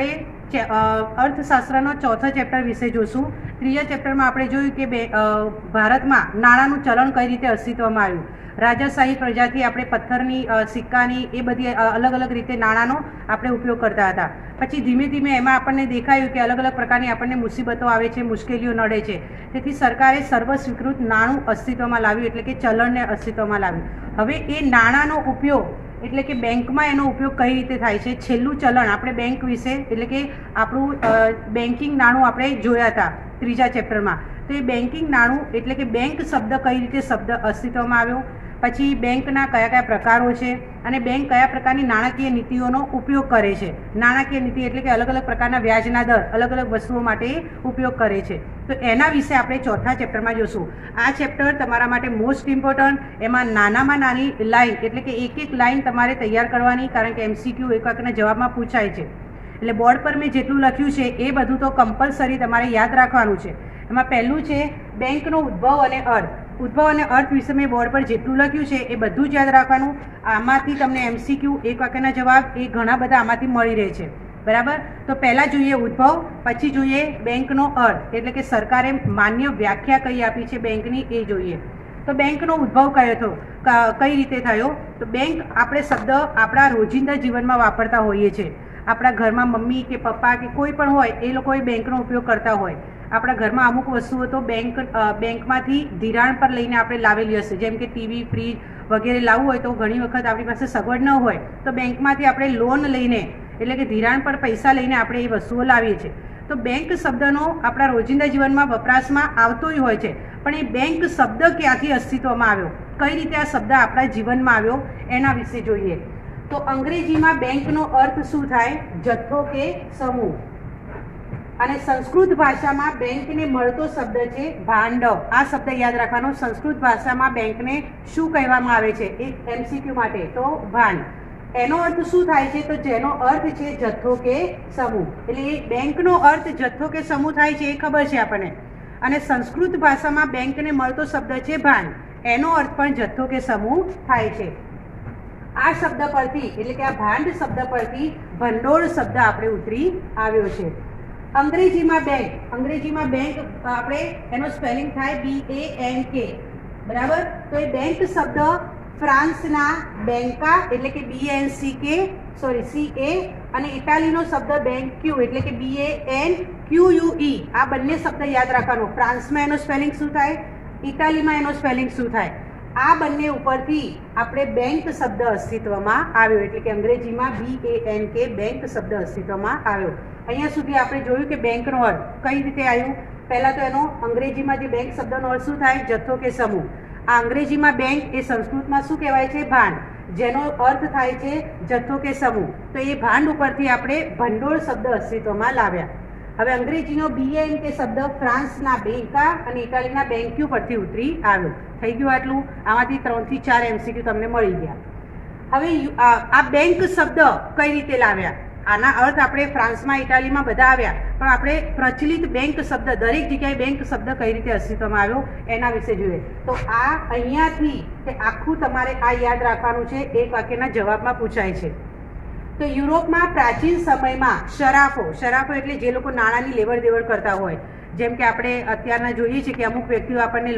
આપણે અર્થશાસ્ત્રનો ચોથો ચેપ્ટર વિશે જોશું। ત્રીજા ચેપ્ટરમાં આપણે જોયું કે ભારતમાં નાણાંનું ચલણ કઈ રીતે અસ્તિત્વમાં આવ્યું। રાજાશાહી પ્રજાથી આપણે પથ્થરની સિક્કાની એ બધી અલગ અલગ રીતે નાણાંનો આપણે ઉપયોગ કરતા હતા। પછી ધીમે ધીમે એમાં આપણને દેખાયું કે અલગ અલગ પ્રકારની આપણને મુસીબતો આવે છે, મુશ્કેલીઓ નડે છે, તેથી સરકારે સર્વ સ્વીકૃત નાણું અસ્તિત્વમાં લાવ્યું, એટલે કે ચલણને અસ્તિત્વમાં લાવ્યું। હવે એ નાણાંનો ઉપયોગ એટલે કે બેંકમાં એનો ઉપયોગ કઈ રીતે થાય છે। છેલ્લું ચલણ આપણે બેંક વિશે એટલે કે આપણું બેન્કિંગ નાણું આપણે જોયા હતા ત્રીજા ચેપ્ટરમાં। તો એ બેન્કિંગ નાણું એટલે કે બેંક શબ્દ કઈ રીતે અસ્તિત્વમાં આવ્યો, પછી બેંકના કયા કયા પ્રકારો છે અને બેંક કયા પ્રકારની નાણાકીય નીતિઓનો ઉપયોગ કરે છે। નાણાકીય નીતિ એટલે કે અલગ અલગ પ્રકારના વ્યાજના દર અલગ અલગ વસ્તુઓ માટે ઉપયોગ કરે છે। તો એના વિશે આપણે ચોથા ચેપ્ટરમાં જોશું। આ ચેપ્ટર તમારા માટે મોસ્ટ ઇમ્પોર્ટન્ટ, એમાં નાનામાં નાની લાઈન એટલે કે એક લાઈન તમારે તૈયાર કરવાની, કારણ કે MCQ એક વાક્યના જવાબમાં પૂછાય છે। એટલે બોર્ડ પર મેં જેટલું લખ્યું છે એ બધું તો કમ્પલસરી તમારે યાદ રાખવાનું છે। એમાં પહેલું છે બેંકનો ઉદ્ભવ અને અર્થ। ઉદ્ભવ અને અર્થ વિશે મેં બોર્ડ પર જેટલું લખ્યું છે એ બધું જ યાદ રાખવાનું। આમાંથી તમને MCQ એક વાક્યના જવાબ એ ઘણા બધા આમાંથી મળી રહે છે, બરાબર। તો પહેલાં જોઈએ ઉદ્ભવ, પછી જોઈએ બેંકનો અર્થ એટલે કે સરકારે માન્ય વ્યાખ્યા કઈ આપી છે બેંકની એ જોઈએ। તો બેંકનો ઉદ્ભવ કયો હતો, કઈ રીતે થયો? તો બેંક આપણે શબ્દ આપણા રોજિંદા જીવનમાં વાપરતા હોઈએ છીએ। આપણા ઘરમાં મમ્મી કે પપ્પા કે કોઈ પણ હોય એ લોકો બેંકનો ઉપયોગ કરતા હોય। આપણા ઘરમાં અમુક વસ્તુઓ તો બેંકમાંથી ધિરાણ પર લઈને આપણે લાવેલી હશે, જેમ કે ટીવી, ફ્રીજ વગેરે લાવવું હોય તો ઘણી વખત આપણી પાસે સગવડ ન હોય તો બેંકમાંથી આપણે લોન લઈને એટલે કે ધિરાણ પર પૈસા લઈને આપણે એ વસ્તુઓ લાવીએ છીએ। તો બેંક શબ્દનો આપણા રોજિંદા જીવનમાં વપરાશમાં આવતો જ હોય છે, પણ એ બેંક શબ્દ ક્યાંથી અસ્તિત્વમાં આવ્યો, કઈ રીતે આ શબ્દ આપણા જીવનમાં આવ્યો એના વિશે જોઈએ। તો અંગ્રેજીમાં બેંકનો અર્થ શું થાય? જથ્થો કે સમૂહ। અને સંસ્કૃત ભાષામાં બેંકને મળતો શબ્દ છે ભાંડવ। આ શબ્દ યાદ રાખવાનો। સંસ્કૃત ભાષામાં બેંકને શું કહેવામાં આવે છે એક MCQ માટે? તો ભાંડ। એનો અર્થ શું થાય છે? તો જેનો અર્થ છે જથ્થો કે સમૂહ। એટલે બેંકનો અર્થ જથ્થો કે સમૂહ થાય છે એ ખબર છે આપણને। અને સંસ્કૃત ભાષામાં બેંકને મળતો શબ્દ છે ભાંડ, એનો અર્થ પણ જથ્થો કે સમૂહ થાય છે। આ શબ્દ પરથી એટલે કે આ ભાંડ શબ્દ પરથી ભંડોળ શબ્દ આપણે ઉતરી આવ્યો છે। અંગ્રેજીમાં બેંક આપણે એનો સ્પેલિંગ થાય BANK, બરાબર। તો એ બેંક શબ્દ ફ્રાન્સના બેંકા એટલે કે CA અને ઇટાલીનો શબ્દ બેંક્યુ એટલે કે BANQUE, આ બંને શબ્દ યાદ રાખવાનો। ફ્રાન્સમાં એનો સ્પેલિંગ શું થાય, ઇટાલીમાં એનો સ્પેલિંગ શું થાય, આ બંને ઉપરથી આપણે બેંક શબ્દ અસ્તિત્વમાં આવ્યો, એટલે કે અંગ્રેજીમાં BANK બેંક શબ્દ અસ્તિત્વમાં આવ્યો। અહીંયા સુધી આપણે જોયું કે બેંકનો અર્થ કઈ રીતે આવ્યું। પહેલાં તો એનો અંગ્રેજીમાં જે બેંક શબ્દનો અર્થ શું થાય? જથ્થો કે સમૂહ। આ અંગ્રેજીમાં બેંક એ સંસ્કૃતમાં શું કહેવાય છે? ભાંડ, જેનો અર્થ થાય છે જથ્થો કે સમૂહ। તો એ ભાંડ ઉપરથી આપણે ભંડોળ શબ્દ અસ્તિત્વમાં લાવ્યા। હવે અંગ્રેજીનો BANK શબ્દ ફ્રાન્સના બેંકા અને ઇટાલીના બેંક્યુ પરથી ઉતરી આવ્યો। થઈ ગયું આટલું? આમાંથી 3 થી 4 MCQ તમને મળી ગયા। હવે આ બેંક શબ્દ કઈ રીતે લાવ્યા? આના અર્થ આપણે ફ્રાન્સમાં, ઇટાલીમાં બધા આવ્યા, પણ આપણે પ્રચલિત બેંક શબ્દ દરેક જગ્યાએ બેંક શબ્દ કઈ રીતે અસ્તિત્વમાં આવ્યો એના વિશે જોઈએ। તો આ અહીંયાથી આખું તમારે આ યાદ રાખવાનું છે, એક વાક્યના જવાબમાં પૂછાય છે। તો યુરોપમાં પ્રાચીન સમયમાં શરાફો એટલે જે લોકો નાણાંની લેવડ દેવડ કરતા હોય, જેમ કે આપણે અત્યારના જોઈએ છીએ કે અમુક વ્યક્તિઓ આપણને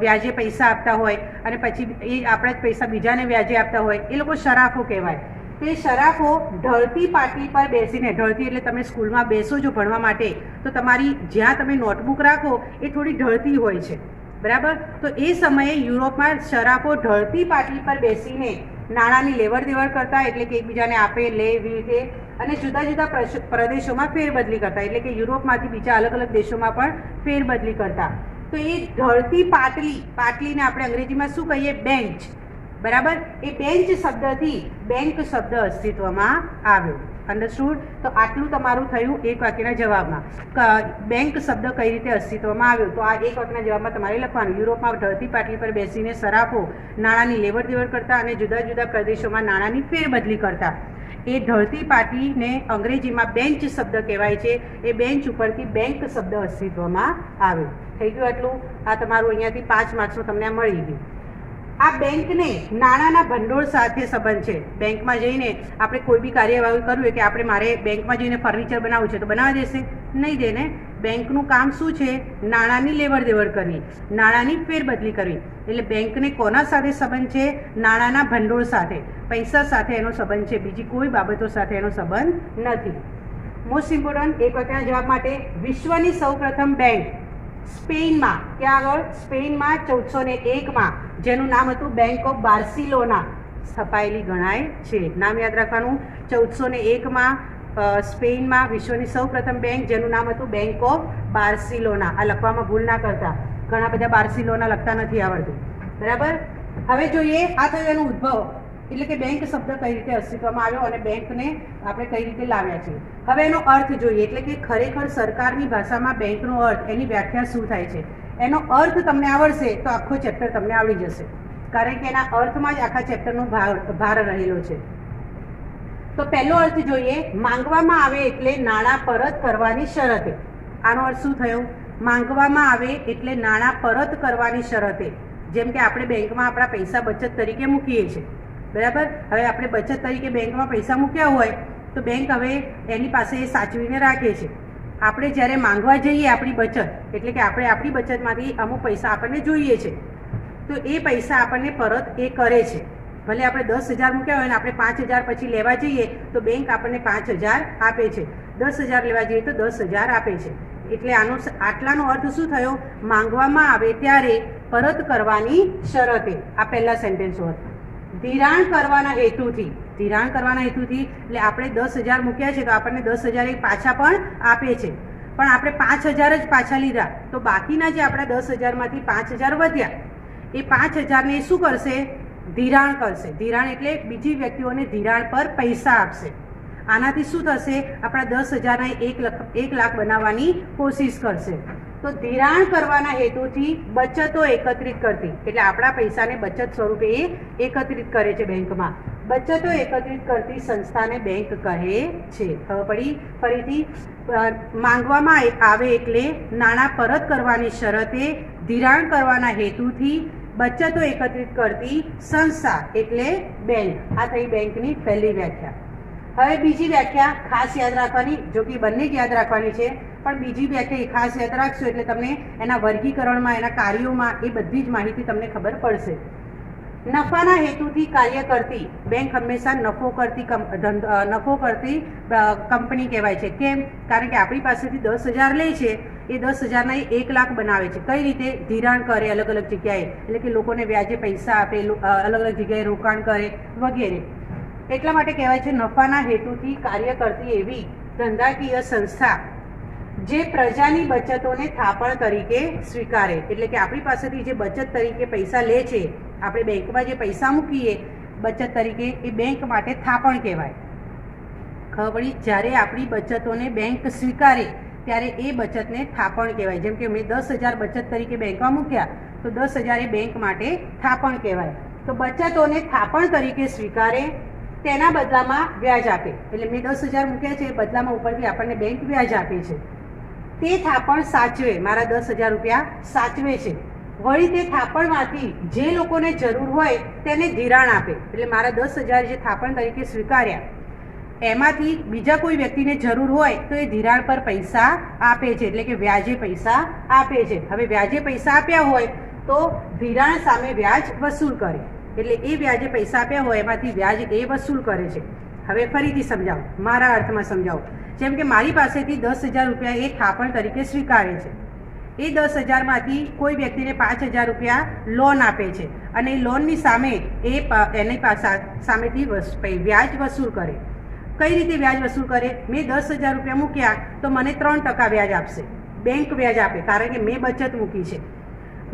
વ્યાજે પૈસા આપતા હોય અને પછી એ આપણા જ પૈસા બીજાને વ્યાજે આપતા હોય, એ લોકો શરાફો કહેવાય। તો એ શરાફો ઢળતી પાટલી પર બેસીને, ઢળતી એટલે તમે સ્કૂલમાં બેસો છો ભણવા માટે તો તમારી જ્યાં તમે નોટબુક રાખો એ થોડી ઢળતી હોય છે, બરાબર। તો એ સમયે યુરોપમાં શરાફો ઢળતી પાટલી પર બેસીને નાણાંની લેવડ દેવડ કરતા, એટલે કે એકબીજાને આપે લે એવી રીતે, અને જુદા જુદા પ્રદેશોમાં ફેરબદલી કરતા, એટલે કે યુરોપમાંથી બીજા અલગ અલગ દેશોમાં પણ ફેરબદલી કરતા। તો એ ઢળતી પાટલીને આપણે અંગ્રેજીમાં શું કહીએ? બેન્ચ, બરાબર। એ બેન્ચ શબ્દથી બેંક શબ્દ અસ્તિત્વમાં આવ્યો। અંડરસ્ટુડ? તો આટલું તમારું થયું એક વાક્યના જવાબમાં। બેંક શબ્દ કઈ રીતે અસ્તિત્વમાં આવ્યો તો આ એક વાક્યના જવાબમાં તમારે લખવાનું। યુરોપમાં ઢળતી પાટલી પર બેસીને શરાફો નાણાંની લેવડ દેવડ કરતા અને જુદા જુદા પ્રદેશોમાં નાણાંની ફેરબદલી કરતા। એ ઢળતી પાટલીને અંગ્રેજીમાં બેન્ચ શબ્દ કહેવાય છે। એ બેન્ચ ઉપરથી બેંક શબ્દ અસ્તિત્વમાં આવ્યો। થઈ ગયું આટલું? આ તમારું અહીંયાથી 5 માર્ક્સનું તમને મળી ગયું। આ બેંકને નાણાંના ભંડોળ સાથે સંબંધ છે. બેંકમાં જઈને આપણે કોઈ બી કાર્યવાહી કરવી હોય કે મારે બેંકમાં જઈને ફર્નિચર બનાવવું છે તો બનાવી દેશે? નહીં દે ને. બેંકનું કામ શું છે? નાણાંની લેવડ દેવડ કરવી, નાણાંની ફેરબદલી કરવી. એટલે બેંકને કોના સાથે સંબંધ છે? નાણાંના ભંડોળ સાથે, પૈસા સાથે એનો સંબંધ છે, બીજી કોઈ બાબતો સાથે એનો સંબંધ નથી. મોસ્ટ ઇમ્પોર્ટન્ટ એક વખતના જવાબ માટે, વિશ્વની સૌપ્રથમ બેંક સ્પેનમાં, ક્યાં આગળ? સ્પેનમાં 1401માં, જેનું નામ હતું બેંક ઓફ બાર્સિલોના, સ્થપાયેલી ગણાય છે. નામ યાદ રાખવાનું. 1401માં સ્પેનમાં વિશ્વની સૌપ્રથમ બેંક, જેનું નામ હતું બેંક ઓફ બાર્સિલોના. આ લખવામાં ભૂલ ના કરતા, ઘણા બધા બાર્સિલોના લખતા નથી આવડતું. બરાબર. હવે જોઈએ આ થયું એનો ઉદ્ભવ, એટલે કે બેંક શબ્દ કઈ રીતે અસ્તિત્વમાં આવ્યો અને બેંકને આપણે કઈ રીતે લાવ્યા છે. હવે એનો અર્થ જોઈએ, એટલે કે ખરેખર સરકારની ભાષામાં બેંકનો અર્થ, એની વ્યાખ્યા શું થાય છે. એનો અર્થ તમને આવડશે તો આખો ચેપ્ટર તમને આવડી જશે, કારણ કે એના અર્થમાં જ આખા ચેપ્ટરનો ભાર રહેલો છે. તો પહેલો અર્થ જોઈએ, માંગવામાં આવે એટલે નાણાં પરત કરવાની શરતે. આનો અર્થ શું થયો? માંગવામાં આવે એટલે નાણાં પરત કરવાની શરતે. જેમ કે આપણે બેંકમાં આપણા પૈસા બચત તરીકે મૂકીએ છીએ, બરાબર. હવે આપણે બચત તરીકે બેંકમાં પૈસા મૂક્યા હોય તો બેંક હવે એની પાસે સાચવીને રાખે છે. આપણે જ્યારે માંગવા જઈએ આપણી બચત, એટલે કે આપણે આપણી બચતમાંથી અમુક પૈસા આપણને જોઈએ છે, તો એ પૈસા આપણને પરત એ કરે છે. ભલે આપણે 10,000 મૂક્યા હોય ને આપણે 5,000 પછી લેવા જઈએ તો બેંક આપણને 5,000 આપે છે, 10,000 લેવા જઈએ તો 10,000 આપે છે. એટલે આટલાનો અર્થ શું થયો? માંગવામાં આવે ત્યારે પરત કરવાની શરતે. આ પહેલા સેન્ટેન્સનો અર્થ. ધિરાણ કરવાના હેતુથી, ધિરાણ કરવાના હેતુથી એટલે આપણે 10,000 મૂક્યા છે તો આપણને 10,000 એ પાછા પણ આપે છે, પણ આપણે 5,000 જ પાછા લીધા તો બાકીના જે આપણા 10,000માંથી 5,000 વધ્યા, એ 5,000ને શું કરશે? ધિરાણ કરશે. ધિરાણ એટલે બીજી વ્યક્તિઓને ધિરાણ પર પૈસા આપશે. આનાથી શું થશે? આપણા 10,000ને 1 લાખ બનાવવાની કોશિશ કરશે. તો ધિરાણ કરવાના હેતુથી બચતો એકત્રિત કરતી, એટલે આપણા પૈસાને બચત સ્વરૂપે એ એકત્રિત કરે છે બેંકમાં. બચતો એકત્રિત કરતી સંસ્થાને બેંક કહે છે. ખબર પડી? ફરીથી, માંગવામાં આવે એટલે નાણાં પરત કરવાની શરતે ધિરાણ કરવાના હેતુથી બચતો એકત્રિત કરતી સંસ્થા એટલે બેંક. આ થઈ બેંકની પહેલી વ્યાખ્યા. હવે બીજી વ્યાખ્યા ખાસ યાદ રાખવાની, જો કે બંને જ યાદ રાખવાની છે, પણ બીજી વ્યાખ્યા ખાસ યાદ રાખશો એટલે તમને એના વર્ગીકરણમાં, એના કાર્યોમાં એ બધી જ માહિતી તમને ખબર પડશે. નફાના હેતુથી કાર્ય કરતી બેંક હંમેશા નફો કરતી કંપની કહેવાય છે. કેમ? કારણ કે આપણી પાસેથી 10,000 લે છે, એ 10,000ના 1 લાખ બનાવે છે. કઈ રીતે? ધિરાણ કરે અલગ અલગ જગ્યાએ, એટલે કે લોકોને વ્યાજે પૈસા આપે, અલગ અલગ જગ્યાએ રોકાણ કરે વગેરે. એટલા માટે કહેવાય છે નફાના હેતુથી કાર્ય કરતી એવી ધંધાકીય સંસ્થા જે પ્રજાની બચતોને થાપણ તરીકે સ્વીકારે. એટલે કે આપણી પાસેથી જે બચત તરીકે પૈસા લે છે, આપણે બેંકમાં જે પૈસા મૂકીએ બચત તરીકે, એ બેંક માટે થાપણ કહેવાય. ખબર પડી? જ્યારે આપણી બચતોને બેંક સ્વીકારે ત્યારે એ બચતને થાપણ કહેવાય. જેમ કે મેં 10,000 બચત તરીકે બેંકમાં મૂક્યા તો 10,000 એ બેંક માટે થાપણ કહેવાય. તો બચતોને થાપણ તરીકે સ્વીકારે, તેના બદલામાં વ્યાજ આપે. એટલે મેં 10,000 મૂક્યા છે, બદલામાં ઉપરથી આપણને બેંક વ્યાજ આપે છે. તે થાપણ સાચવે, મારા 10,000 રૂપિયા સાચવે છે. વળી તે થાપણમાંથી જે લોકોને જરૂર હોય તેને ધિરાણ આપે. એટલે મારા 10,000 જે થાપણ તરીકે સ્વીકાર્યા, એમાંથી બીજા કોઈ વ્યક્તિને જરૂર હોય તો એ ધિરાણ પર પૈસા આપે છે, એટલે કે વ્યાજે પૈસા આપે છે. હવે વ્યાજે પૈસા આપ્યા હોય તો ધિરાણ સામે વ્યાજ વસૂલ કરે, એટલે એ વ્યાજે પૈસા આપ્યા હોય એમાંથી વ્યાજ એ વસૂલ કરે છે. હવે ફરીથી સમજાવું, મારા અર્થમાં સમજાવું. જેમ કે મારી પાસેથી 10,000 રૂપિયા એ થાપણ તરીકે સ્વીકારે છે. એ 10,000માંથી કોઈ વ્યક્તિને 5,000 રૂપિયા લોન આપે છે અને એ લોનની સામે એની સામેથી વ્યાજ વસૂલ કરે. કઈ રીતે વ્યાજ વસૂલ કરે? મેં 10,000 રૂપિયા મૂક્યા તો મને 3% વ્યાજ આપશે, બેંક વ્યાજ આપે, કારણ કે મેં બચત મૂકી છે.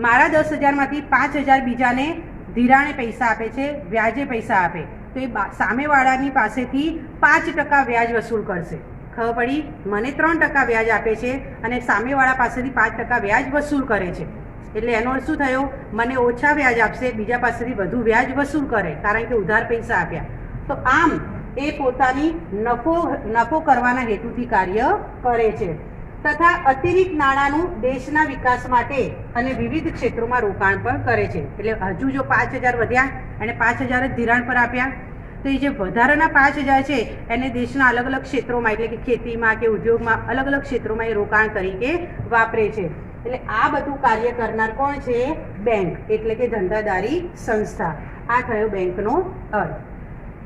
મારા 10,000માંથી 5,000 બીજાને ધિરાણે પૈસા આપે છે, વ્યાજે પૈસા આપે, તો એ સામેવાળાની પાસેથી 5% વ્યાજ વસૂલ કરશે. ખબર પડી? મને 3% વ્યાજ આપે છે અને સામેવાળા પાસેથી 5% વ્યાજ વસૂલ કરે છે. એટલે એનો અર્થ શું થયો? મને ઓછા વ્યાજ આપશે, બીજા પાસેથી વધુ વ્યાજ વસૂલ કરે, કારણ કે ઉધાર પૈસા આપ્યા. તો આમ એ પોતાની નફો કરવાના હેતુથી કાર્ય કરે છે. તથા અતિરિક્ત નાણાંનું દેશના વિકાસ માટે અને વિવિધ ક્ષેત્રોમાં રોકાણ પણ કરે છે. એટલે હજુ જો 5,000 વધ્યા અને 5,000 જ ધિરાણ પર આપ્યા, તો એ જે વધારાના 5,000 છે એને દેશના અલગ અલગ ક્ષેત્રોમાં, એટલે કે ખેતીમાં કે ઉદ્યોગમાં અલગ અલગ ક્ષેત્રોમાં એ રોકાણ તરીકે વાપરે છે. એટલે આ બધું કાર્ય કરનાર કોણ છે? બેંક, એટલે કે ધંધાદારી સંસ્થા. આ થયો બેંકનો અર્થ.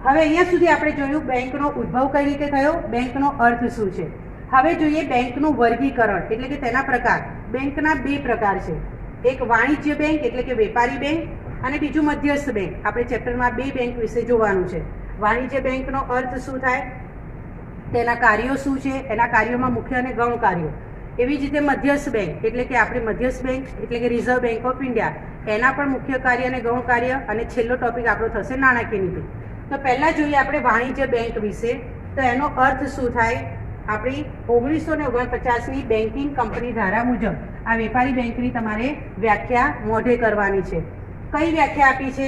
હવે અહીંયા સુધી આપણે જોયું બેંકનો ઉદ્ભવ કઈ રીતે થયો, બેંકનો અર્થ શું છે. હવે જોઈએ બેંકનું વર્ગીકરણ, એટલે કે તેના પ્રકાર. બેંકના 2 પ્રકાર છે. એક વાણિજ્ય બેંક એટલે કે વેપારી બેંક, અને બીજું મધ્યસ્થ બેંક. આપણે ચેપ્ટરમાં 2 બેંક વિશે જોવાનું છે. વાણિજ્ય બેંકનો અર્થ શું થાય, તેના કાર્યો શું છે, એના કાર્યોમાં મુખ્ય અને ગૌણ કાર્યો. એવી જ રીતે મધ્યસ્થ બેંક એટલે કે આપણે મધ્યસ્થ બેંક એટલે કે રિઝર્વ બેંક ઓફ ઇન્ડિયા, એના પણ મુખ્ય કાર્ય અને ગૌણ કાર્ય. અને છેલ્લો ટોપિક આપણો થશે નાણાકીય નીતિ. તો પહેલાં જોઈએ આપણે વાણિજ્ય બેંક વિશે. તો એનો અર્થ શું થાય, આપણી 1949ની બેન્કિંગ કંપની ધારા મુજબ આ વેપારી બેંકની તમારે વ્યાખ્યા મોઢે કરવાની છે. કઈ વ્યાખ્યા આપી છે?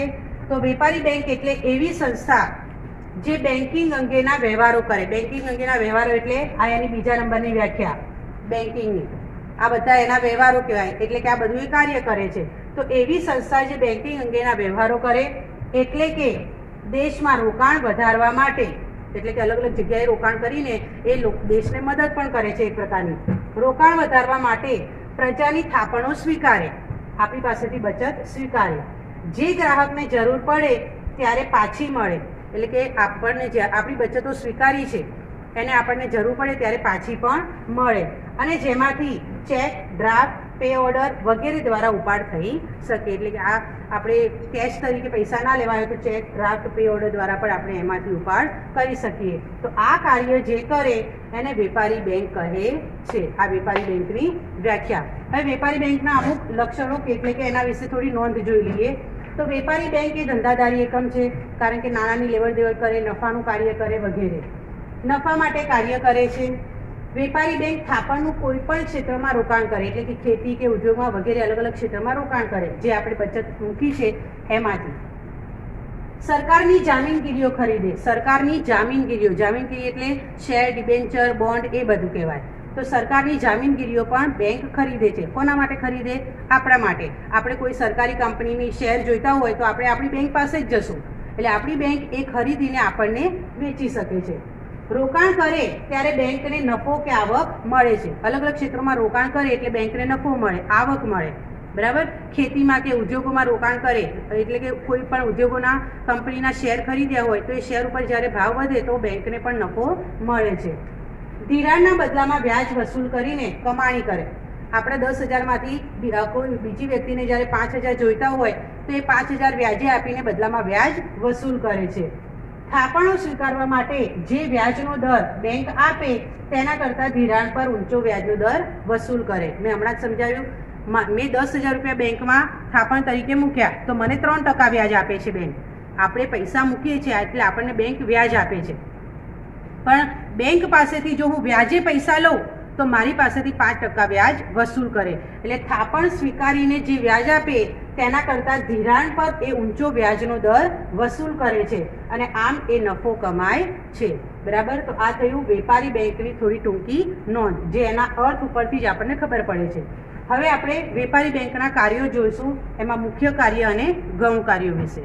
તો વેપારી બેંક એટલે એવી સંસ્થા જે બેન્કિંગ અંગેના વ્યવહારો કરે. બેન્કિંગ અંગેના વ્યવહારો એટલે આ એની બીજા નંબરની વ્યાખ્યા બેન્કિંગની. આ બધા એના વ્યવહારો કહેવાય, એટલે કે આ બધું એ કાર્ય કરે છે. તો એવી સંસ્થા જે બેન્કિંગ અંગેના વ્યવહારો કરે, એટલે કે દેશમાં રોકાણ વધારવા માટે, એટલે કે અલગ અલગ જગ્યાએ રોકાણ કરીને એ દેશને મદદ પણ કરે છે. એક પ્રકારની રોકાણ વધારવા માટે પ્રજાની થાપણો સ્વીકારે, આપણી પાસેથી બચત સ્વીકારે, જે ગ્રાહકને જરૂર પડે ત્યારે પાછી મળે. એટલે કે આપણને જે આપણી બચતો સ્વીકારી છે એને આપણને જરૂર પડે ત્યારે પાછી પણ મળે, અને જેમાંથી ચેક, ડ્રાફ્ટ, પે ઓર્ડર વગેરે દ્વારા ઉપાડ થઈ શકે. એટલે કે આ આપણે કેશ તરીકે પૈસા ના લેવા હોય તો ચેક, ડ્રાફ્ટ, પે ઓર્ડર દ્વારા પણ આપણે એમાંથી ઉપાડ કરી શકીએ. તો આ કાર્ય જે કરે એને વેપારી બેંક કહે છે. આ વેપારી બેંકની વ્યાખ્યા. હવે વેપારી બેંકના અમુક લક્ષણો એટલે કે એના વિશે થોડી નોંધ જોઈ લઈએ. તો વેપારી બેંક એ ધંધાદારી એકમ છે, કારણ કે નાણાંની લેવડ દેવડ કરે, નફાનું કાર્ય કરે વગેરે. નફા માટે કાર્ય કરે છે. વેપારી બેંક થાપણનું કોઈ પણ ક્ષેત્રમાં રોકાણ કરે, એટલે કે ખેતી કે ઉદ્યોગમાં વગેરે અલગ અલગ ક્ષેત્રમાં રોકાણ કરે, જે આપણે બચત મૂકી છે એમાંથી. સરકારની જામીનગીરીઓ ખરીદે. સરકારની જામીનગીરીઓ, જામીનગીરી એટલે શેર, ડિબેન્ચર, બોન્ડ એ બધું કહેવાય. તો સરકારની જામીનગીરીઓ પણ બેંક ખરીદે છે. કોના માટે ખરીદે? આપણા માટે. આપણે કોઈ સરકારી કંપનીની શેર જોઈતા હોય તો આપણે આપણી બેંક પાસે જ જશું, એટલે આપણી બેંક એ ખરીદીને આપણને વેચી શકે છે. રોકાણ કરે ત્યારે બેંકને નફો કે આવક મળે છે. અલગ અલગ ક્ષેત્રોમાં રોકાણ કરે એટલે બેંકને નફો મળે, આવક મળે. બરાબર. ખેતીમાં કે ઉદ્યોગોમાં રોકાણ કરે એટલે કે કોઈ પણ ઉદ્યોગોના કંપનીના શેર ખરીદ્યા હોય તો એ શેર ઉપર જ્યારે ભાવ વધે તો બેંકને પણ નફો મળે છે. ધિરાણના બદલામાં વ્યાજ વસૂલ કરીને કમાણી કરે. આપણે 10,000માંથી કોઈ બીજી વ્યક્તિને જ્યારે 5,000 જોઈતા હોય તો એ 5,000 વ્યાજે આપીને બદલામાં વ્યાજ વસૂલ કરે છે. થાપણો સ્વીકારવા માટે જે વ્યાજનો દર બેંક આપે તેના કરતાં ધિરાણ પર ઊંચો વ્યાજનો દર વસૂલ કરે. મેં હમણાં જ સમજાવ્યું. મેં 10,000 રૂપિયા બેંકમાં થાપણ તરીકે મૂક્યા તો મને 3% વ્યાજ આપે છે બેંક. આપણે પૈસા મૂકીએ છીએ એટલે આપણને બેંક વ્યાજ આપે છે, પણ બેંક પાસેથી જો હું વ્યાજે પૈસા લઉં તો મારી પાસેથી 5% વ્યાજ વસૂલ કરે. એટલે થાપણ સ્વીકારીને જે વ્યાજ આપે તેના કરતાં ધિરાણ પર એ ઊંચો વ્યાજનો દર વસૂલ કરે છે, અને આમ એ નફો કમાય છે. બરાબર. તો આ થયું વેપારી બેંકની થોડી ટૂંકી નોંધ, જે એના અર્થ ઉપરથી જ આપણને ખબર પડે છે. હવે આપણે વેપારી બેંકના કાર્યો જોઈશું, એમાં મુખ્ય કાર્ય અને ગૌણ કાર્યો વિશે.